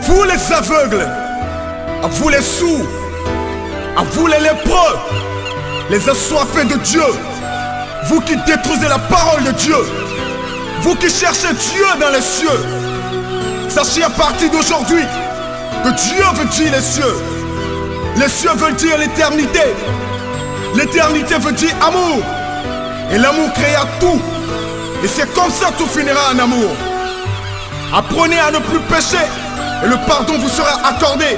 vous les aveugles, à vous les sourds, à vous les lépreux, les assoiffés de Dieu, vous qui détruisez la parole de Dieu, vous qui cherchez Dieu dans les cieux, sachez à partir d'aujourd'hui que Dieu veut dire les cieux. Les cieux veulent dire l'éternité. L'éternité veut dire amour. Et l'amour créa tout. Et c'est comme ça que tout finira en amour. Apprenez à ne plus pécher et le pardon vous sera accordé.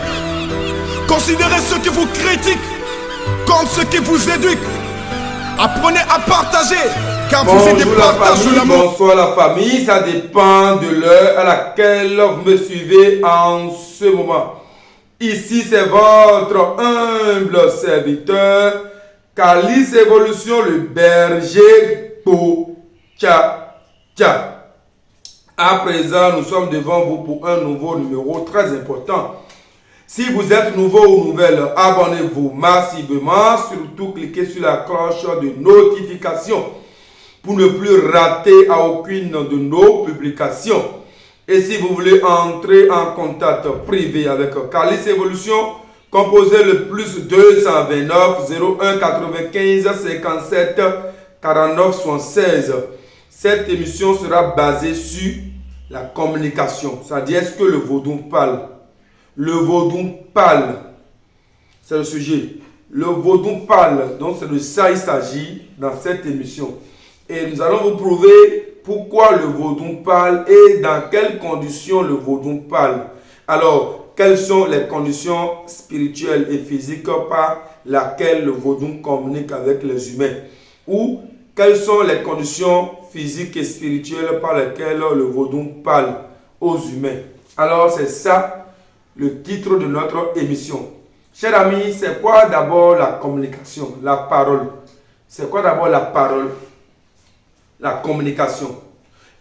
Considérez ceux qui vous critiquent comme ceux qui vous éduquent. Apprenez à partager car vous êtes des partages de l'amour. Bonsoir la famille, ça dépend de l'heure à laquelle vous me suivez en ce moment. Ici c'est votre humble serviteur Calice Évolution, le berger Tcha. À présent, nous sommes devant vous pour un nouveau numéro très important. Si vous êtes nouveau ou nouvelle, abonnez-vous massivement. Surtout, cliquez sur la cloche de notification pour ne plus rater à aucune de nos publications. Et si vous voulez entrer en contact privé avec Calice Évolution, composez le plus 229 01 95 57 49 76. Cette émission sera basée sur la communication. C'est-à-dire, est-ce que le vaudou parle? Le vaudou parle. C'est le sujet. Le vaudou parle. Donc, c'est de ça il s'agit dans cette émission. Et nous allons vous prouver pourquoi le vaudou parle et dans quelles conditions le vaudou parle. Alors, quelles sont les conditions spirituelles et physiques par lesquelles le vaudou communique avec les humains? Ou quelles sont les conditions physiques et spirituelles par lesquelles le vaudou parle aux humains? Alors, c'est ça le titre de notre émission. Chers amis, c'est quoi d'abord la communication, la parole? C'est quoi d'abord la parole? La communication.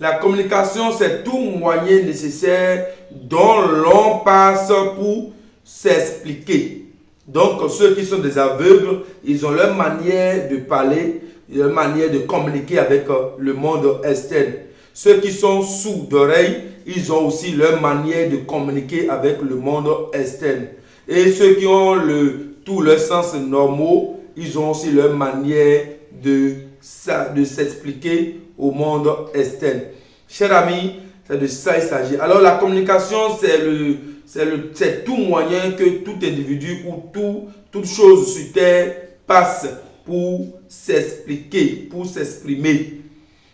La communication, c'est tout moyen nécessaire dont l'on passe pour s'expliquer. Donc, ceux qui sont des aveugles, ils ont leur manière de parler, leur manière de communiquer avec le monde externe. Ceux qui sont sourds d'oreilles, ils ont aussi leur manière de communiquer avec le monde externe. Et ceux qui ont tous leurs sens normaux, ils ont aussi leur manière de s'expliquer au monde externe. Chers amis, c'est de ça il s'agit. Alors la communication, c'est tout moyen que tout individu ou toute chose sur terre passe pour s'expliquer, pour s'exprimer.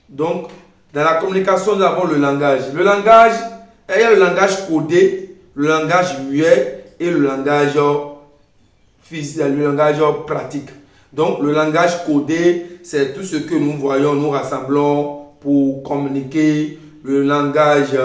Donc, dans la communication, nous avons le langage. Le langage, il y a le langage codé, le langage muet et le langage physique, le langage pratique. Donc, le langage codé, c'est tout ce que nous voyons, nous rassemblons pour communiquer. Le langage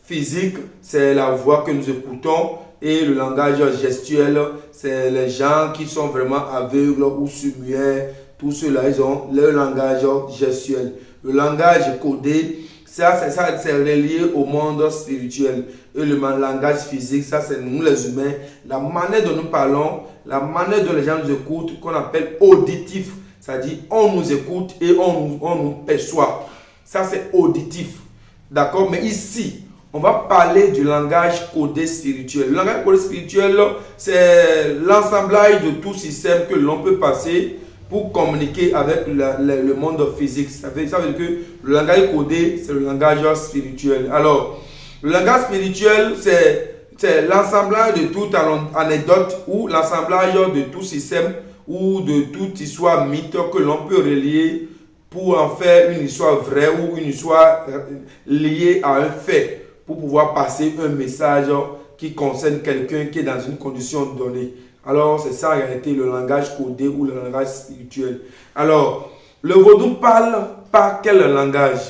physique, c'est la voix que nous écoutons. Et le langage gestuel, c'est les gens qui sont vraiment aveugles ou muets. Tous ceux-là, ils ont leur langage gestuel. Le langage codé, c'est relié au monde spirituel. Et le langage physique, ça c'est nous les humains. La manière dont nous parlons, la manière dont les gens nous écoutent, qu'on appelle auditif. C'est-à-dire, on nous écoute et on nous perçoit. Ça c'est auditif. D'accord? Mais ici, on va parler du langage codé spirituel. Le langage codé spirituel, c'est l'assemblage de tout système que l'on peut passer pour communiquer avec le monde physique. Ça veut dire que le langage codé, c'est le langage spirituel. Alors, le langage spirituel, c'est l'assemblage de toute anecdote ou l'assemblage de tout système ou de toute histoire mythe que l'on peut relier pour en faire une histoire vraie ou une histoire liée à un fait pour pouvoir passer un message qui concerne quelqu'un qui est dans une condition donnée. Alors, c'est ça en réalité le langage codé ou le langage spirituel. Alors, le vaudou parle par quel langage?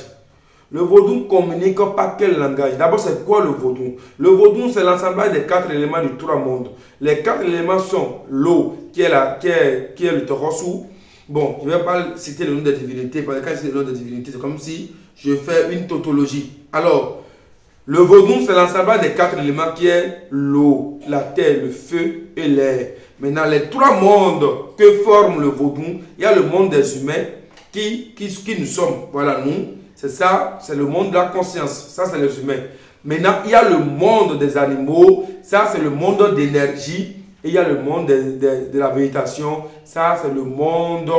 Le vaudou communique par quel langage? D'abord, c'est quoi le vaudou? Le vaudou, c'est l'assemblage des 4 éléments du trois mondes. Les 4 éléments sont l'eau, qui est le torosou. Bon, je ne vais pas citer le nom des divinités, parce que quand je cite le nom des divinités, c'est comme si je fais une tautologie. Alors, le vaudou, c'est l'assemblage des 4 éléments qui est l'eau, la terre, le feu et l'air. Maintenant, les 3 mondes que forme le vaudou, il y a le monde des humains qui nous sommes. Voilà, nous. C'est ça, c'est le monde de la conscience. Ça, c'est les humains. Maintenant, il y a le monde des animaux, ça c'est le monde d'énergie. Et il y a le monde de la végétation, ça c'est le monde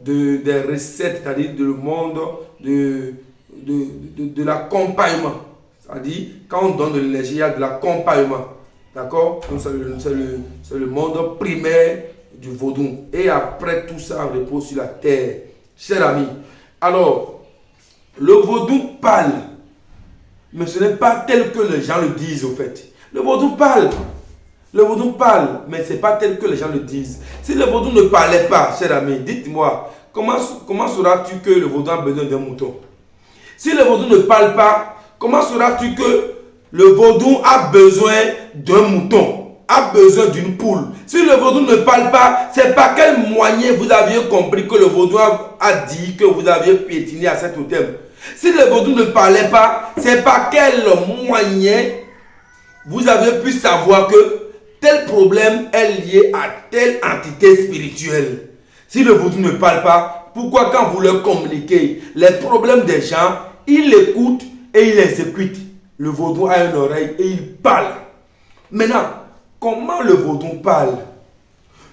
des recettes, c'est-à-dire le monde de l'accompagnement. C'est-à-dire, quand on donne de l'énergie, il y a de l'accompagnement. D'accord? Donc c'est le monde primaire du vaudou. Et après tout ça, on repose sur la terre. Chers amis, alors, le vaudou parle. Mais ce n'est pas tel que les gens le disent au fait. Le vaudou parle. Le vaudou parle, mais ce n'est pas tel que les gens le disent. Si le vaudou ne parlait pas, cher ami, dites-moi, comment sauras-tu que le vaudou a besoin d'un mouton? Si le vaudou ne parle pas, comment sauras-tu que le vaudou a besoin d'un mouton, a besoin d'une poule? Si le vaudou ne parle pas, c'est par quel moyen vous aviez compris que le vaudou a dit que vous aviez piétiné à cet totem? Si le vaudou ne parlait pas, c'est par quel moyen vous avez pu savoir que tel problème est lié à telle entité spirituelle? Si le vaudou ne parle pas, pourquoi quand vous leur communiquez les problèmes des gens, il écoute et il exécute? Le vaudou a une oreille et il parle. Maintenant, comment le vaudou parle?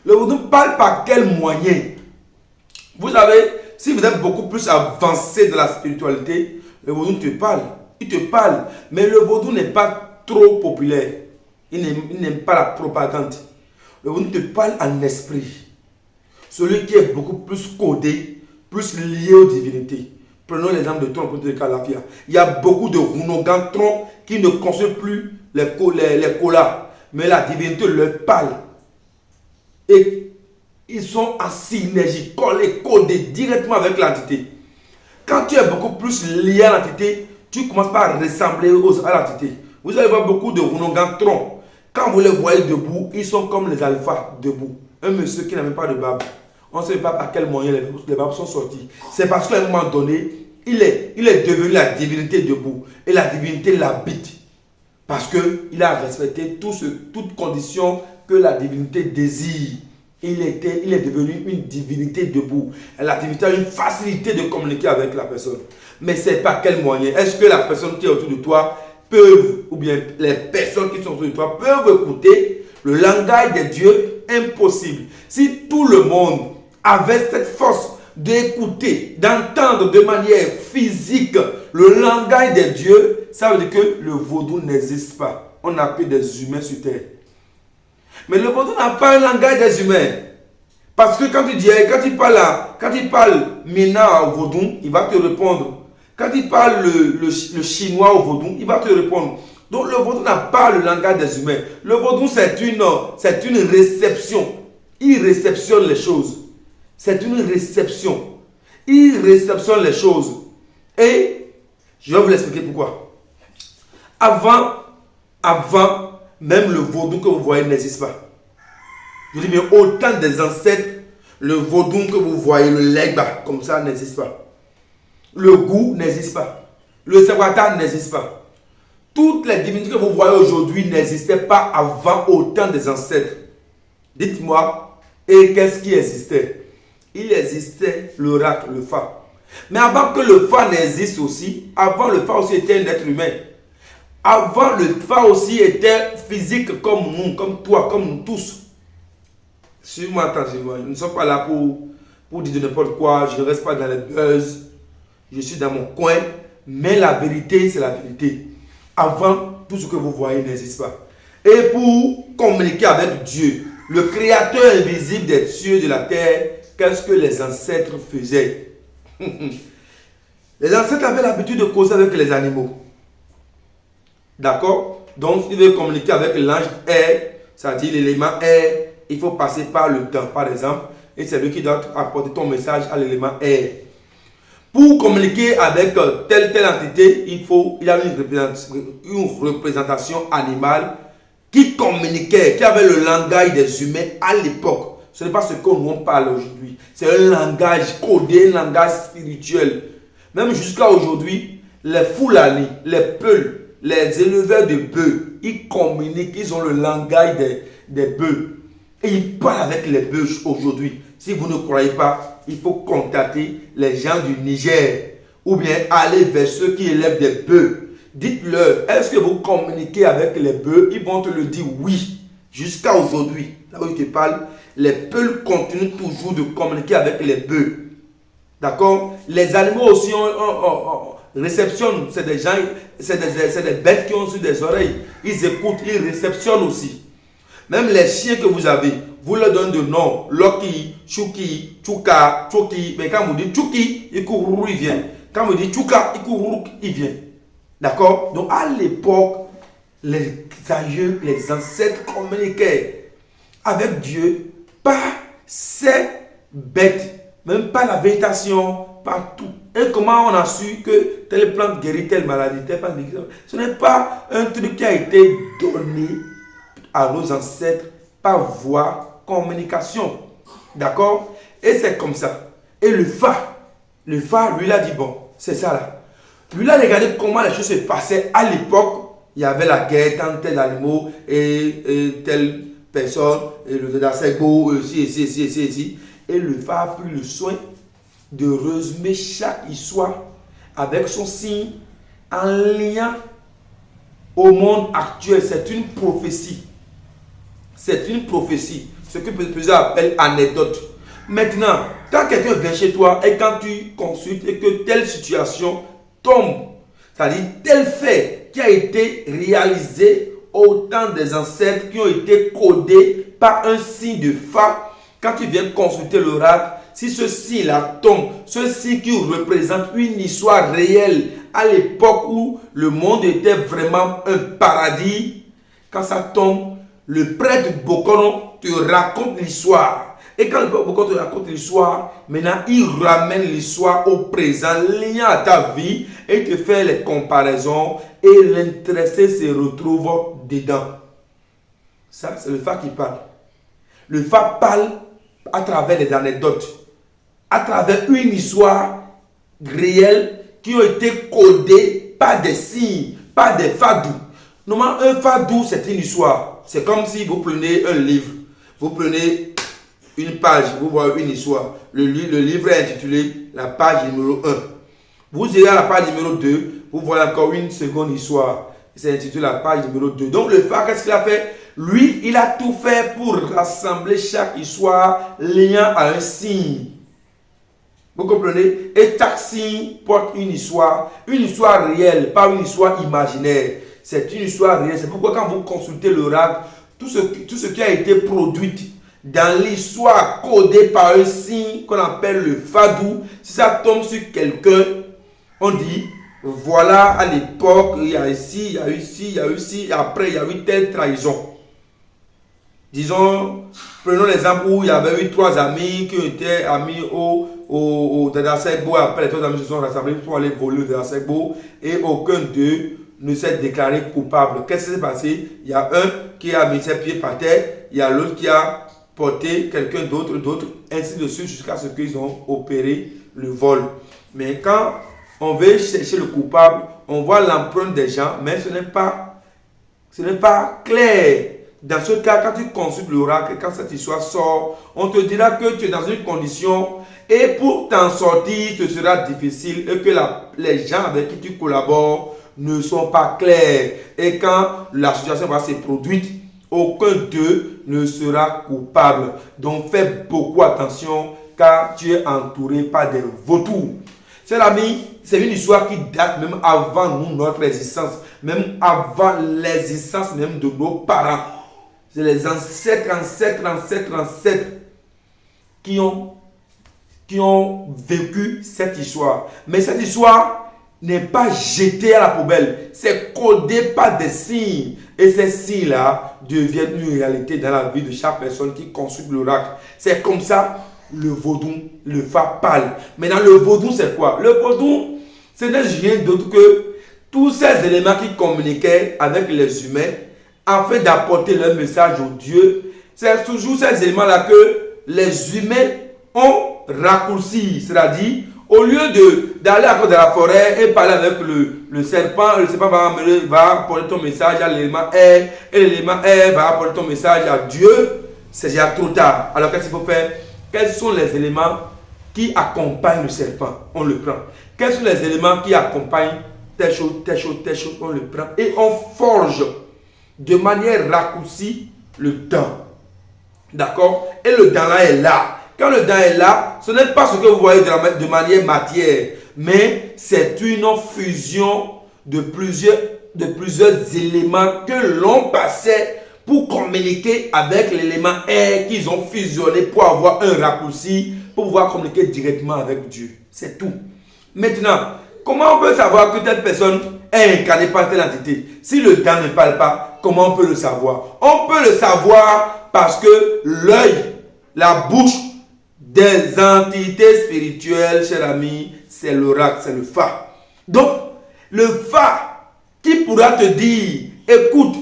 Le vaudou parle par quel moyen? Vous savez, si vous êtes beaucoup plus avancé dans la spiritualité, le vaudou te parle. Il te parle. Mais le vaudou n'est pas trop populaire. Il n'aime pas la propagande. Le vaudou te parle en esprit. Celui qui est beaucoup plus codé, plus lié aux divinités. Prenons l'exemple de Tron de Calafia. Il y a beaucoup de Runogan Tron qui ne consultent plus les colas. Mais la divinité leur parle. Et ils sont en synergie, collés, codés directement avec l'entité. Quand tu es beaucoup plus lié à l'entité, tu commences par ressembler à l'entité. Vous allez voir beaucoup de Runogan Tron. Quand vous les voyez debout, ils sont comme les alphas debout. Un monsieur qui n'a même pas de barbe. On ne sait pas par quel moyen les barbes sont sorties. C'est parce qu'à un moment donné, il est devenu la divinité debout. Et la divinité l'habite. Parce qu'il a respecté toute condition que la divinité désire. Il est devenu une divinité debout. Et la divinité a une facilité de communiquer avec la personne. Mais c'est par quel moyen? Est-ce que la personne qui est autour de toi ou bien les personnes qui sont autour de toi peuvent écouter le langage des dieux? Impossible. Si tout le monde avait cette force d'écouter, d'entendre de manière physique le langage des dieux, ça veut dire que le vaudou n'existe pas. On n'a que des humains sur terre. Mais le vaudou n'a pas un langage des humains. Parce que quand il parle Mina au vaudou, il va te répondre. Quand il parle le chinois au vaudou, il va te répondre. Donc le vaudou n'a pas le langage des humains. Le vaudou, c'est une réception. Il réceptionne les choses. C'est une réception. Il réceptionne les choses. Et je vais vous l'expliquer pourquoi. Avant, même le vaudou que vous voyez n'existe pas. Je dis bien, autant des ancêtres, le vaudou que vous voyez, le legba, comme ça, n'existe pas. Le goût n'existe pas. Le sawata n'existe pas. Toutes les divinités que vous voyez aujourd'hui n'existaient pas avant autant des ancêtres. Dites-moi, et qu'est-ce qui existait? Il existait l'oracle, le Fa. Mais avant que le Fa n'existe aussi, avant le Fa aussi était un être humain. Avant le Fa aussi était physique comme nous, comme toi, comme nous tous. Suivez-moi attentivement. Nous ne sommes pas là pour dire de n'importe quoi. Je ne reste pas dans les buzz. Je suis dans mon coin. Mais la vérité, c'est la vérité. Avant, tout ce que vous voyez n'existe pas. Et pour communiquer avec Dieu, le créateur invisible des cieux et de la terre, qu'est-ce que les ancêtres faisaient? Les ancêtres avaient l'habitude de causer avec les animaux. D'accord? Donc, s'ils veulent communiquer avec l'ange air, c'est-à-dire l'élément air, il faut passer par le temps, par exemple, et c'est lui qui doit apporter ton message à l'élément air. Pour communiquer avec telle entité, il y a une représentation animale qui communiquait, qui avait le langage des humains à l'époque. Ce n'est pas ce qu'on parle aujourd'hui. C'est un langage codé, un langage spirituel. Même jusqu'à aujourd'hui, les Fulani, les Peuls, les éleveurs de bœufs, ils communiquent, ils ont le langage des bœufs. Et ils parlent avec les bœufs aujourd'hui. Si vous ne croyez pas, il faut contacter les gens du Niger ou bien aller vers ceux qui élèvent des bœufs. Dites-leur, est-ce que vous communiquez avec les bœufs? Ils vont te le dire oui. Jusqu'à aujourd'hui, là où je te parle, les peuples continuent toujours de communiquer avec les bœufs. D'accord? Les animaux aussi réceptionnent. C'est des gens, c'est des bêtes qui ont sur des oreilles. Ils écoutent, ils réceptionnent aussi. Même les chiens que vous avez, vous leur donnez de nom. Loki, Chuki, Chuka, Chuki. Mais quand vous dites Chuki, il court, il vient. Quand vous dites Chuka, il court, il vient. D'accord? Donc à l'époque, les aïeux, les ancêtres communiquaient avec Dieu par ces bêtes, même pas la végétation, pas tout. Et comment on a su que telle plante guérit telle maladie, telle plante guérit? Ce n'est pas un truc qui a été donné à nos ancêtres par voie communication. D'accord? Et c'est comme ça. Et le phare, lui, il a dit, bon, c'est ça là. Lui, il a regardé comment les choses se passaient à l'époque. Il y avait la guerre, tant tel animaux et telle personne, et le Dasego, ici. Et le phare a pris le soin de résumer chaque histoire avec son signe en lien au monde actuel. C'est une prophétie. C'est une prophétie. Ce que plusieurs appellent anecdote. Maintenant, quand quelqu'un vient chez toi et quand tu consultes et que telle situation tombe, c'est-à-dire tel fait qui a été réalisé au temps des ancêtres, qui ont été codés par un signe de phare, quand tu viens consulter l'oracle, si ce signe-là tombe, ce signe qui représente une histoire réelle à l'époque où le monde était vraiment un paradis, quand ça tombe, le prêtre Bokono te raconte l'histoire. Et quand le prêtre Bokono te raconte l'histoire, maintenant il ramène l'histoire au présent, liant à ta vie, et te fait les comparaisons, et l'intéressé se retrouve dedans. Ça, c'est le phare qui parle. Le phare parle à travers des anecdotes, à travers une histoire réelle qui ont été codées par des signes, par des fadous. Normalement, un fadou, c'est une histoire. C'est comme si vous prenez un livre, vous prenez une page, vous voyez une histoire. Le livre est intitulé la page numéro 1. Vous irez à la page numéro 2, vous voyez encore une seconde histoire. C'est intitulé la page numéro 2. Donc le phare, qu'est-ce qu'il a fait? Lui, il a tout fait pour rassembler chaque histoire liant à un signe. Vous comprenez? Et chaque signe porte une histoire réelle, pas une histoire imaginaire. C'est une histoire réelle. C'est pourquoi quand vous consultez l'oracle, tout ce qui a été produit dans l'histoire codée par un signe qu'on appelle le fadou, si ça tombe sur quelqu'un, on dit, voilà, à l'époque, il y a ici, il y a eu ici, il y a eu ici, après, il y a eu telle trahison. Disons, prenons l'exemple où il y avait eu 3 amis qui étaient amis au Dadasegbo. Après, les 3 amis se sont rassemblés pour aller voler au Dadasegbo et aucun d'eux ne s'est déclaré coupable. Qu'est-ce qui s'est passé? Il y a un qui a mis ses pieds par terre, il y a l'autre qui a porté quelqu'un d'autre, ainsi de suite, jusqu'à ce qu'ils ont opéré le vol. Mais quand on veut chercher le coupable, on voit l'empreinte des gens, mais ce n'est pas clair. Dans ce cas, quand tu consultes l'oracle, quand cette histoire sort, on te dira que tu es dans une condition et pour t'en sortir, ce sera difficile et que les gens avec qui tu collabores ne sont pas clairs. Et quand la situation va se produire, aucun d'eux ne sera coupable. Donc fais beaucoup attention car tu es entouré par des vautours. Chers amis, c'est une histoire qui date même avant nous, notre existence, même avant l'existence même de nos parents. C'est les ancêtres qui ont vécu cette histoire. Mais cette histoire n'est pas jetée à la poubelle. C'est codé par des signes. Et ces signes-là deviennent une réalité dans la vie de chaque personne qui consulte l'oracle. C'est comme ça le vaudou, le phare parle. Maintenant, le vaudou, c'est quoi? Le vaudou, ce n'est rien d'autre que tous ces éléments qui communiquaient avec les humains afin d'apporter leur message au Dieu. C'est toujours ces éléments-là que les humains ont raccourci. C'est-à-dire, au lieu d'aller à côté de la forêt et parler avec le serpent va apporter ton message à l'élément R, et l'élément R va apporter ton message à Dieu, c'est déjà trop tard. Alors qu'est-ce qu'il faut faire? Quels sont les éléments qui accompagnent le serpent? On le prend. Quels sont les éléments qui accompagnent telle chose, telle chose, telle chose, on le prend et on forge de manière raccourcie le temps. D'accord? Et le dent là est là. Quand le dent est là, ce n'est pas ce que vous voyez de manière matière, mais c'est une fusion de plusieurs éléments que l'on passait pour communiquer avec l'élément air qu'ils ont fusionné pour avoir un raccourci, pour pouvoir communiquer directement avec Dieu. C'est tout. Maintenant, comment on peut savoir que telle personne est incarnée par telle entité? Si le dent ne parle pas, comment on peut le savoir? On peut le savoir parce que l'œil, la bouche des entités spirituelles, cher ami, c'est l'oracle, c'est le phare. Donc, le phare qui pourra te dire, écoute,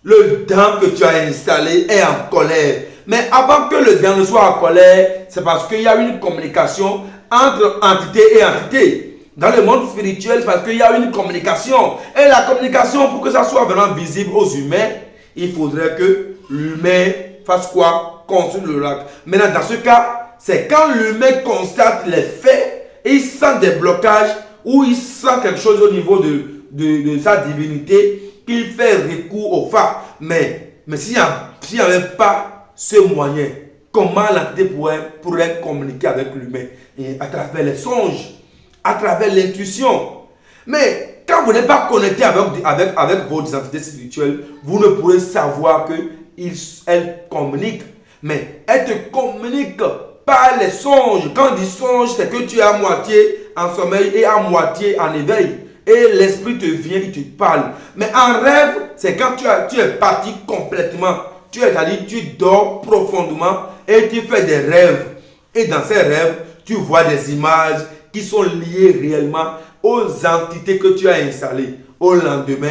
le dent que tu as installé est en colère. Mais avant que le dent ne soit en colère, c'est parce qu'il y a une communication entre entité et entité. Dans le monde spirituel, c'est parce qu'il y a une communication. Et la communication, pour que ça soit vraiment visible aux humains, il faudrait que l'humain fasse quoi? Construire l'oracle. Maintenant, dans ce cas, c'est quand l'humain constate les faits et il sent des blocages ou il sent quelque chose au niveau de sa divinité qu'il fait recours au phare. Mais s'il n'y avait pas ce moyen, comment l'entité pourrait communiquer avec l'humain? Et à travers les songes, à travers l'intuition. Mais quand vous n'êtes pas connecté avec vos entités spirituelles, vous ne pourrez savoir qu'elles communiquent. Mais elles te communiquent par les songes. Quand on dit songe, c'est que tu es à moitié en sommeil et à moitié en éveil. Et l'esprit te vient, il te parle. Mais en rêve, c'est quand tu es parti complètement. C'est-à-dire, tu dors profondément et tu fais des rêves. Et dans ces rêves, tu vois des images qui sont liées réellement aux entités que tu as installées. Au lendemain,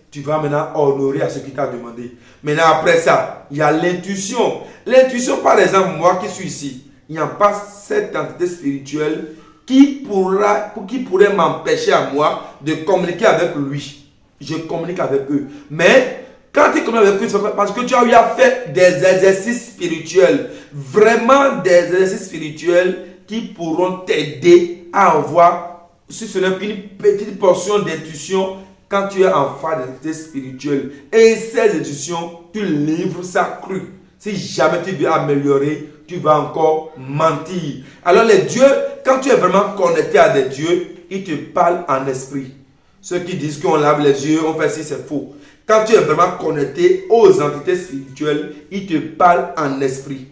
tu vas maintenant honorer à ce qu'il t'a demandé. Maintenant, après ça, il y a l'intuition. L'intuition, par exemple, moi qui suis ici, il n'y a pas cette entité spirituelle qui pourrait m'empêcher à moi de communiquer avec lui. Je communique avec eux. Mais quand tu communiques avec eux, c'est parce que tu as eu à faire des exercices spirituels. Vraiment des exercices spirituels qui pourront t'aider à avoir, si ce n'est qu'une petite portion d'intuition quand tu es en phase d'entité spirituelle. Et ces intuitions, tu livres ça cru. Si jamais tu veux améliorer, tu vas encore mentir. Alors les dieux, quand tu es vraiment connecté à des dieux, ils te parlent en esprit. Ceux qui disent qu'on lave les yeux, on fait ci, c'est faux. Quand tu es vraiment connecté aux entités spirituelles, ils te parlent en esprit.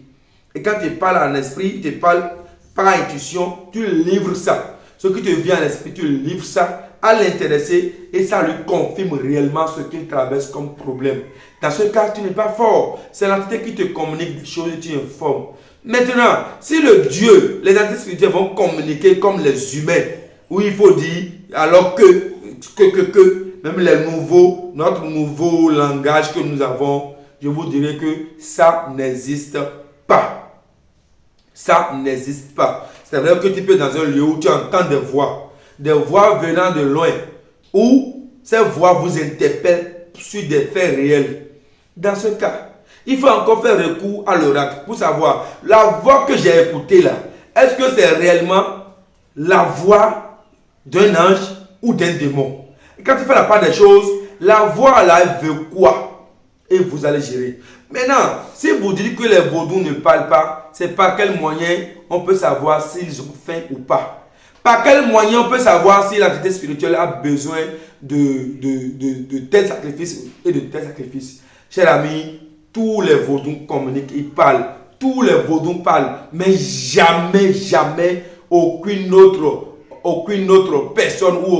Et quand tu parles en esprit, ils te parlent par intuition, tu livres ça. Ce qui te vient à l'esprit, tu livres ça à l'intéressé et ça lui confirme réellement ce qu'il traverse comme problème. Dans ce cas, tu n'es pas fort. C'est l'entité qui te communique des choses et tu informes. Maintenant, si le Dieu, les entités spirituelles vont communiquer comme les humains, où il faut dire, alors que même notre nouveau langage que nous avons, je vous dirais que ça n'existe pas. Ça n'existe pas. C'est vrai que tu peux dans un lieu où tu entends des voix venant de loin, où ces voix vous interpellent sur des faits réels. Dans ce cas, il faut encore faire recours à l'oracle pour savoir la voix que j'ai écoutée là. Est-ce que c'est réellement la voix d'un ange ou d'un démon? Et quand tu fais la part des choses, la voix là veut quoi? Et vous allez gérer. Maintenant, si vous dites que les vaudous ne parlent pas, c'est par quel moyen on peut savoir s'ils ont faim ou pas? Par quel moyen on peut savoir si l'entité spirituelle a besoin de tel sacrifice et de tel sacrifice? Cher ami, tous les vaudous communiquent, ils parlent. Tous les vaudous parlent, mais jamais aucune autre personne ou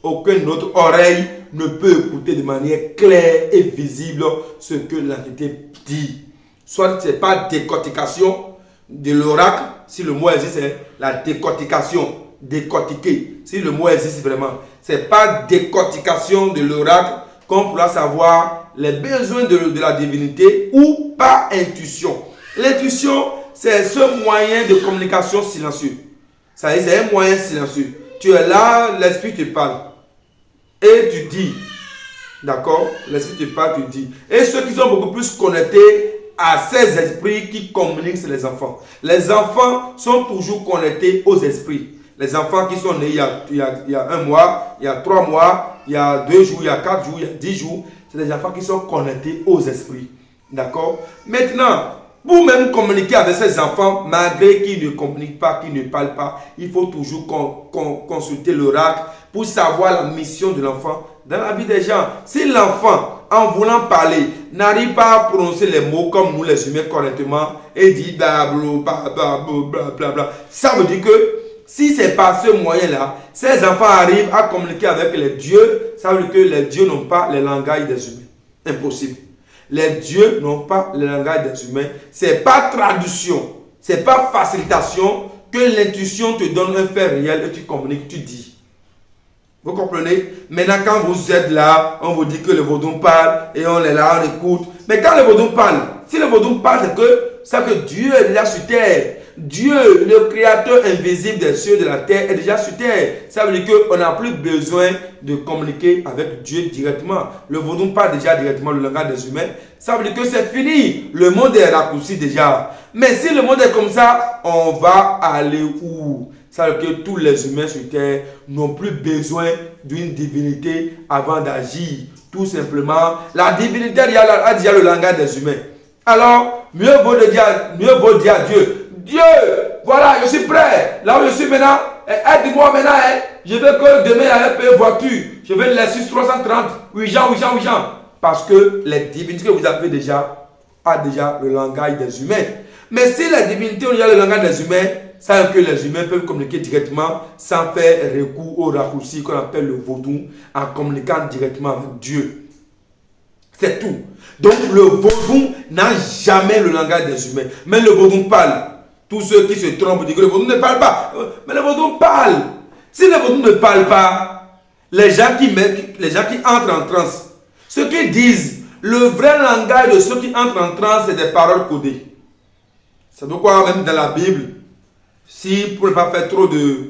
aucune autre oreille ne peut écouter de manière claire et visible ce que l'entité dit. Soit ce n'est pas décortication de l'oracle, si le mot existe, c'est la décortication, décortiquer. Si le mot existe vraiment, ce n'est pas décortication de l'oracle qu'on pourra savoir les besoins de la divinité ou par intuition. L'intuition, c'est ce moyen de communication silencieux. Ça c'est un moyen silencieux. Tu es là, l'esprit te parle. Et tu dis, d'accord? L'esprit te parle, tu dis. Et ceux qui sont beaucoup plus connectés à ces esprits qui communiquent, c'est les enfants. Les enfants sont toujours connectés aux esprits. Les enfants qui sont nés il y a 1 mois, il y a 3 mois, il y a 2 jours, il y a 4 jours, il y a 10 jours, c'est des enfants qui sont connectés aux esprits. D'accord? Maintenant, pour même communiquer avec ces enfants, malgré qu'ils ne communiquent pas, qu'ils ne parlent pas, il faut toujours consulter l'oracle pour savoir la mission de l'enfant dans la vie des gens. Si l'enfant, en voulant parler, n'arrive pas à prononcer les mots comme nous les humains correctement et dit blablabla, ça veut dire que si c'est par ce moyen-là, ces enfants arrivent à communiquer avec les dieux, ça veut dire que les dieux n'ont pas le langage des humains. Impossible. Les dieux n'ont pas le langage des humains. Ce n'est pas traduction, ce n'est pas facilitation que l'intuition te donne un fait réel et tu communiques, tu dis. Vous comprenez? Maintenant, quand vous êtes là, on vous dit que le vaudou parle et on est là, on écoute. Mais quand le vaudou parle, si le vaudou parle, c'est que Dieu est déjà sur terre. Dieu, le créateur invisible des cieux et de la terre, est déjà sur terre. Ça veut dire qu'on n'a plus besoin de communiquer avec Dieu directement. Le vaudou parle déjà directement le langage des humains. Ça veut dire que c'est fini. Le monde est raccourci déjà. Mais si le monde est comme ça, on va aller où? Ça veut dire que tous les humains sur terre n'ont plus besoin d'une divinité avant d'agir. Tout simplement, la divinité a déjà le langage des humains. Alors, mieux vaut dire à Dieu, Dieu, voilà, je suis prêt. Là où je suis maintenant, aide-moi maintenant. Je veux que demain, il y ait un peu de voiture. Je veux laisser 330. Oui, Jean. Parce que les divinités que vous avez déjà, a déjà le langage des humains. Mais si les divinités ont déjà le langage des humains, ça veut dire que les humains peuvent communiquer directement sans faire recours au raccourci qu'on appelle le vaudou, en communiquant directement avec Dieu. C'est tout. Donc le vaudou n'a jamais le langage des humains. Mais le vaudou parle. Tous ceux qui se trompent disent que le vaudou ne parle pas. Mais le vaudou parle. Si le vaudou ne parle pas, les gens qui entrent en transe, ceux qui disent, le vrai langage de ceux qui entrent en transe, c'est des paroles codées. C'est pourquoi même dans la Bible, si pour ne pas faire trop de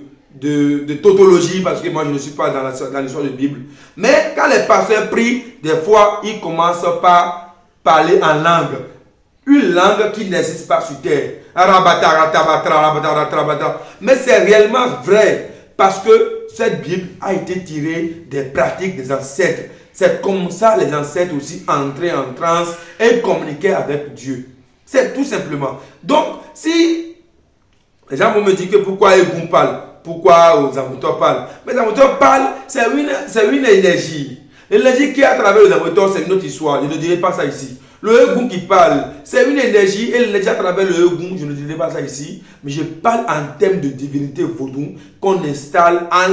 tautologie, parce que moi je ne suis pas dans l'histoire de la Bible, mais quand les pasteurs prient, des fois ils commencent par parler en langue. Une langue qui n'existe pas sur terre. Mais c'est réellement vrai parce que cette Bible a été tirée des pratiques des ancêtres. C'est comme ça les ancêtres aussi entraient en transe et communiquaient avec Dieu. C'est tout simplement. Donc, si les gens vont me dire que pourquoi Egun parle, pourquoi Zamoutor parle, mais Zamoutor parle, c'est une énergie. L'énergie qui est à travers le Zamoutor, c'est une autre histoire. Je ne dirai pas ça ici. Le Egun qui parle, c'est une énergie et l'énergie à travers le Egun, je ne dirai pas ça ici, mais je parle en termes de divinité vaudou qu'on installe en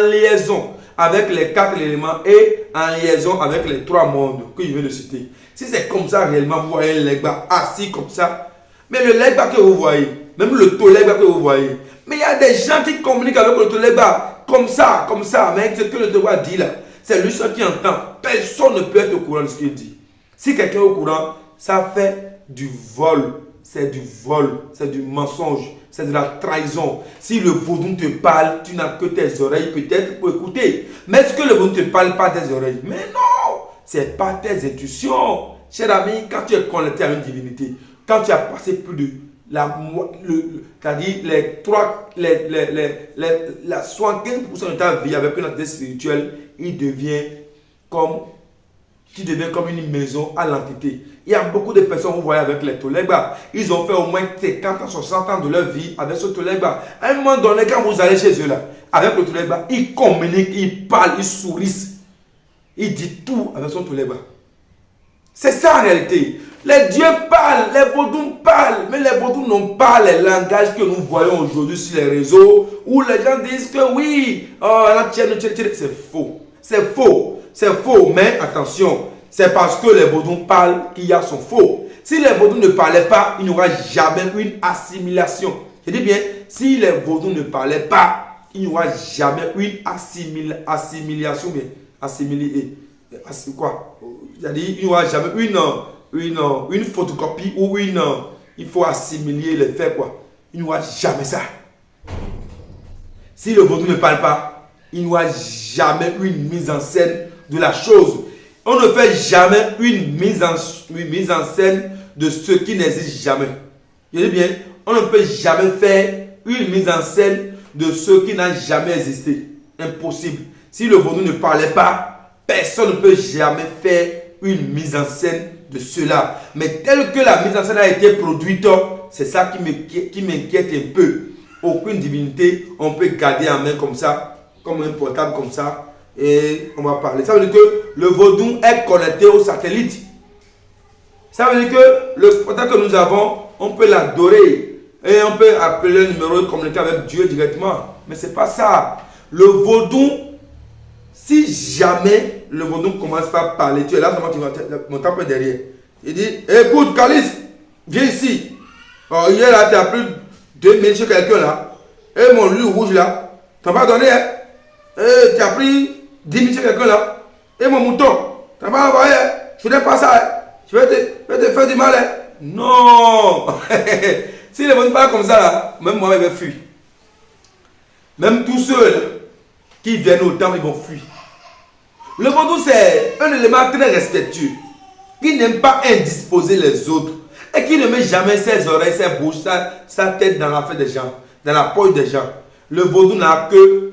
liaison avec les 4 éléments et en liaison avec les 3 mondes que je viens de citer. Si c'est comme ça réellement, vous voyez Legba assis comme ça, mais le Legba que vous voyez, même le Tolegba que vous voyez, mais il y a des gens qui communiquent avec le Tolegba comme ça, mais ce que le Tolegba dit là, c'est lui seul qui entend. Personne ne peut être au courant de ce qu'il dit. Si quelqu'un est au courant, ça fait du vol, c'est du mensonge, c'est de la trahison. Si le vaudou te parle, tu n'as que tes oreilles peut-être pour écouter. Mais est-ce que le vaudou ne te parle pas tes oreilles? Mais non, c'est pas tes intuitions. Cher ami, quand tu es connecté à une divinité, quand tu as passé plus de c'est-à-dire la 75% de ta vie avec une entité spirituelle, qui devient comme une maison à l'entité. Il y a beaucoup de personnes, vous voyez, avec les Tolegba. Ils ont fait au moins 50 ans, 60 ans de leur vie avec ce Tolegba. À un moment donné, quand vous allez chez eux, là, avec le Tolegba, ils communiquent, ils parlent, ils sourient. Ils disent tout avec son Tolegba. C'est ça en réalité. Les dieux parlent, les vaudous parlent, mais les vaudous n'ont pas les langages que nous voyons aujourd'hui sur les réseaux où les gens disent que oui, c'est faux. C'est faux. C'est faux, mais attention, c'est parce que les vaudous parlent qu'il y a son faux. Si les vaudous ne parlaient pas, il n'y aura jamais une assimilation. Je dis bien, si les vaudous ne parlaient pas, il n'y aura jamais une assimilation. Quoi? C'est-à-dire, il n'y aura jamais une photocopie ou il faut assimiler les faits, quoi. Il n'y aura jamais ça. Si le vaudou ne parle pas, il n'y aura jamais une mise en scène de la chose. On ne fait jamais une mise en scène de ce qui n'existe jamais. Je dis bien, on ne peut jamais faire une mise en scène de ceux qui n'ont jamais existé. Impossible. Si le vaudou ne parlait pas, personne ne peut jamais faire une mise en scène de cela. Mais tel que la mise en scène a été produite, c'est ça qui m'inquiète un peu. Aucune divinité, on peut garder en main comme ça, comme un portable comme ça, et on va parler. Ça veut dire que le vaudou est connecté au satellite. Ça veut dire que le portable que nous avons, on peut l'adorer. Et on peut appeler le numéro et communiquer avec Dieu directement. Mais ce n'est pas ça. Le vaudou, si jamais le vaudou commence par parler, tu es là, seulement tu vas monter un peu derrière. Il dit, écoute, Calice, viens ici. Oh, hier là, tu as pris 2 000 chez quelqu'un là. Et mon loup rouge là, tu n'as pas donné, hein? Et tu as pris 10 000 chez quelqu'un là. Et mon mouton, tu n'as pas envoyé, hein? Je ne fais pas ça, hein? Je vais te faire du mal, hein? Non. Si les vaudous parlent comme ça là, même moi je vais fuir. Même tous ceux là, qui viennent au temple, ils vont fuir. Le vaudou c'est un élément très respectueux, qui n'aime pas indisposer les autres et qui ne met jamais ses oreilles, ses bouches, sa tête dans l'affaire des gens, dans la poche des gens. Le vaudou n'a que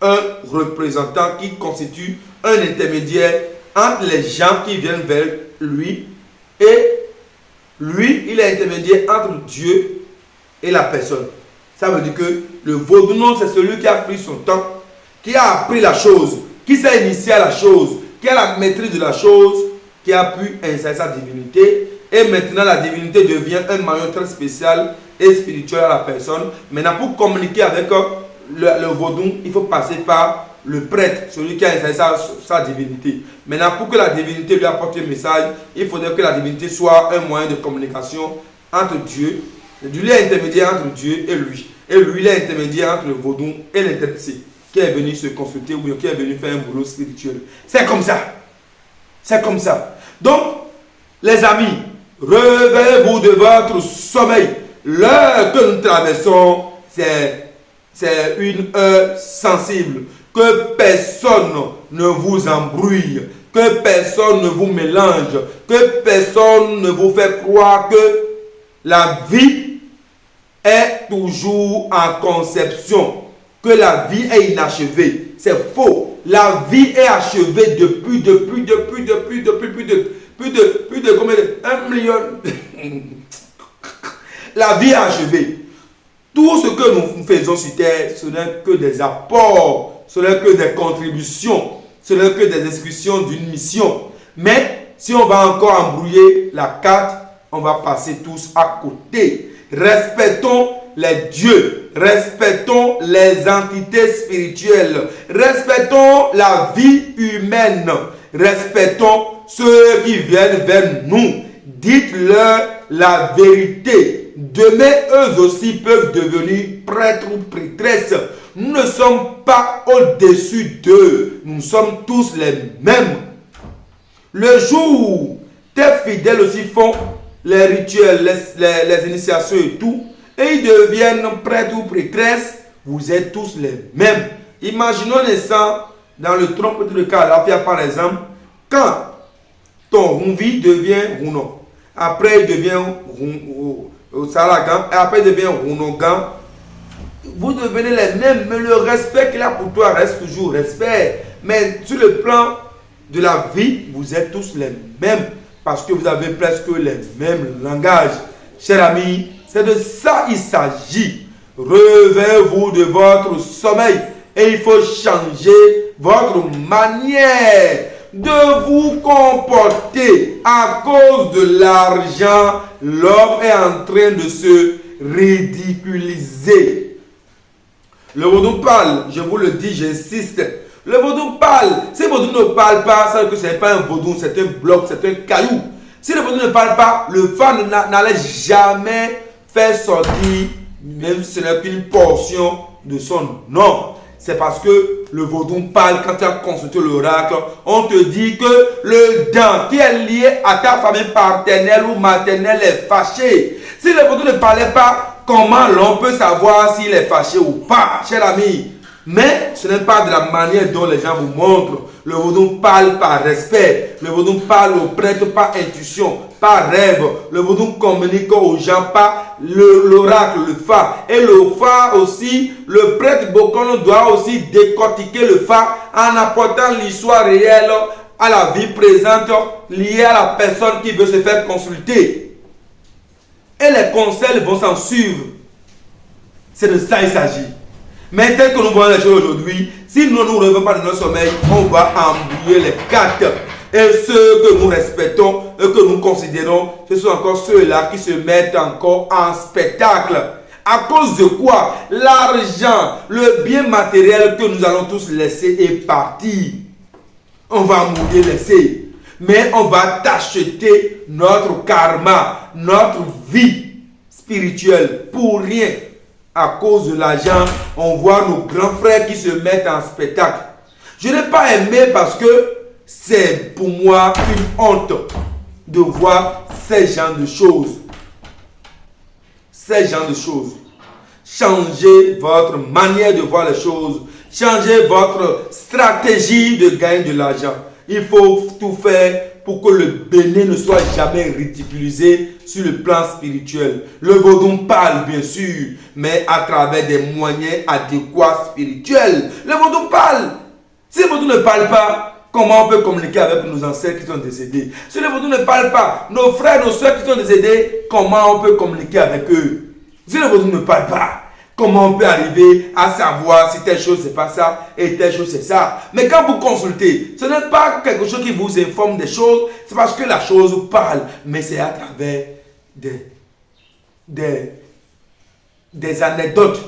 un représentant qui constitue un intermédiaire entre les gens qui viennent vers lui et lui, il est intermédiaire entre Dieu et la personne. Ça veut dire que le vaudou, non, c'est celui qui a pris son temps, qui a appris la chose, qui s'est initié à la chose, qui a la maîtrise de la chose, qui a pu insérer sa divinité. Et maintenant, la divinité devient un maillon très spécial et spirituel à la personne. Maintenant, pour communiquer avec le vaudou, il faut passer par le prêtre, celui qui a inséré sa divinité. Maintenant, pour que la divinité lui apporte un message, il faudrait que la divinité soit un moyen de communication entre Dieu, du lien intermédiaire entre Dieu et lui. Et lui, il est intermédiaire entre le vaudou et l'intéressé, qui est venu se consulter ou bien qui est venu faire un boulot spirituel. C'est comme ça. C'est comme ça. Donc, les amis, réveillez-vous de votre sommeil. L'heure que nous traversons, c'est une heure sensible. Que personne ne vous embrouille, que personne ne vous mélange, que personne ne vous fait croire que la vie est toujours en conception, que la vie est inachevée. C'est faux. La vie est achevée depuis plus de combien de 1 million. La vie est achevée. Tout ce que nous faisons sur terre, ce n'est que des apports, ce n'est que des contributions, ce n'est que des exécutions d'une mission. Mais si on va encore embrouiller la carte, on va passer tous à côté. Respectons les dieux, respectons les entités spirituelles, respectons la vie humaine, respectons ceux qui viennent vers nous. Dites-leur la vérité. Demain, eux aussi peuvent devenir prêtres ou prêtresses. Nous ne sommes pas au-dessus d'eux. Nous sommes tous les mêmes. Le jour où tes fidèles aussi font les rituels, les initiations et tout, et ils deviennent prêtres ou prêtresses, vous êtes tous les mêmes. Imaginons naissant dans le tronc de Calafia, par exemple, quand ton Rumvi devient Rounon, après il devient Salagan, et après il devient Rounogan, vous devenez les mêmes, mais le respect qu'il a pour toi reste toujours respect. Mais sur le plan de la vie, vous êtes tous les mêmes, parce que vous avez presque les mêmes langages. Chers amis, c'est de ça il s'agit. Réveillez-vous de votre sommeil et il faut changer votre manière de vous comporter. À cause de l'argent, l'homme est en train de se ridiculiser. Le vaudou parle, je vous le dis, j'insiste. Le vaudou parle. Si le vaudou ne parle pas, ça veut dire que ce n'est pas un vaudou, c'est un bloc, c'est un caillou. Si le vaudou ne parle pas, le fan n'allait jamais faire sortir, même si ce n'est qu'une portion de son nom. C'est parce que le vaudou parle. Quand tu as consulté l'oracle, on te dit que le dent qui est lié à ta famille paternelle ou maternelle est fâché. Si le vaudou ne parlait pas, comment l'on peut savoir s'il est fâché ou pas? Cher ami, Mais ce n'est pas de la manière dont les gens vous montrent. Le vaudou parle par respect. Le vaudou parle aux prêtres par intuition, par rêve. Le vaudou communique aux gens par l'oracle, le phare. Et le phare aussi, le prêtre Bokono doit aussi décortiquer le phare en apportant l'histoire réelle à la vie présente liée à la personne qui veut se faire consulter. Et les conseils vont s'en suivre. C'est de ça qu'il s'agit. Mais tel que nous voyons les choses aujourd'hui, si nous ne nous relevons pas de notre sommeil, on va embrouiller les cartes. Et ceux que nous respectons et que nous considérons, ce sont encore ceux-là qui se mettent encore en spectacle. À cause de quoi? L'argent, le bien matériel que nous allons tous laisser est parti. On va mourir laisser. Mais on va t'acheter notre karma, notre vie spirituelle pour rien. À cause de l'argent, on voit nos grands frères qui se mettent en spectacle. Je n'ai pas aimé parce que c'est pour moi une honte de voir ces genres de choses. Ces genres de choses. Changez votre manière de voir les choses. Changez votre stratégie de gagner de l'argent. Il faut tout faire pour que le béné ne soit jamais ridiculisé sur le plan spirituel. Le vaudou parle bien sûr, mais à travers des moyens adéquats spirituels. Le vaudou parle. Si le vaudou ne parle pas, comment on peut communiquer avec nos ancêtres qui sont décédés? Si le vaudou ne parle pas, nos frères, nos soeurs qui sont décédés, comment on peut communiquer avec eux? Si le vaudou ne parle pas, comment on peut arriver à savoir si telle chose c'est pas ça et telle chose c'est ça? Mais quand vous consultez, ce n'est pas quelque chose qui vous informe des choses, c'est parce que la chose parle, mais c'est à travers des anecdotes.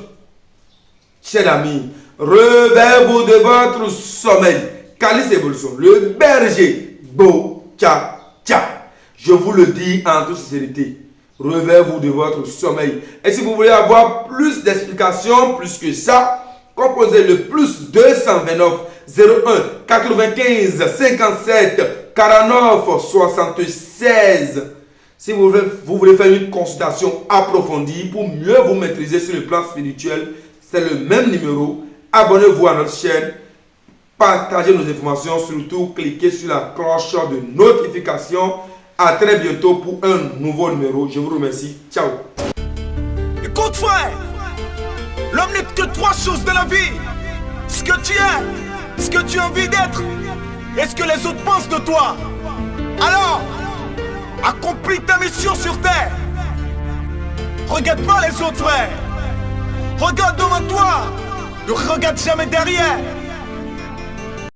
Chers amis, relevez-vous de votre sommeil. Calice évolution, le berger, Bo, Tcha, Tcha. Je vous le dis en toute sincérité. Relevez-vous de votre sommeil. Et si vous voulez avoir plus d'explications, plus que ça, composez le plus 229 01 95 57 49 76. Si vous voulez faire une consultation approfondie pour mieux vous maîtriser sur le plan spirituel, c'est le même numéro. Abonnez-vous à notre chaîne. Partagez nos informations, surtout cliquez sur la cloche de notification. À très bientôt pour un nouveau numéro. Je vous remercie. Ciao. Écoute frère, l'homme n'est que trois choses de la vie. Ce que tu es, ce que tu as envie d'être et ce que les autres pensent de toi. Alors, accomplis ta mission sur terre. Regarde pas les autres frères. Regarde devant toi. Ne regarde jamais derrière.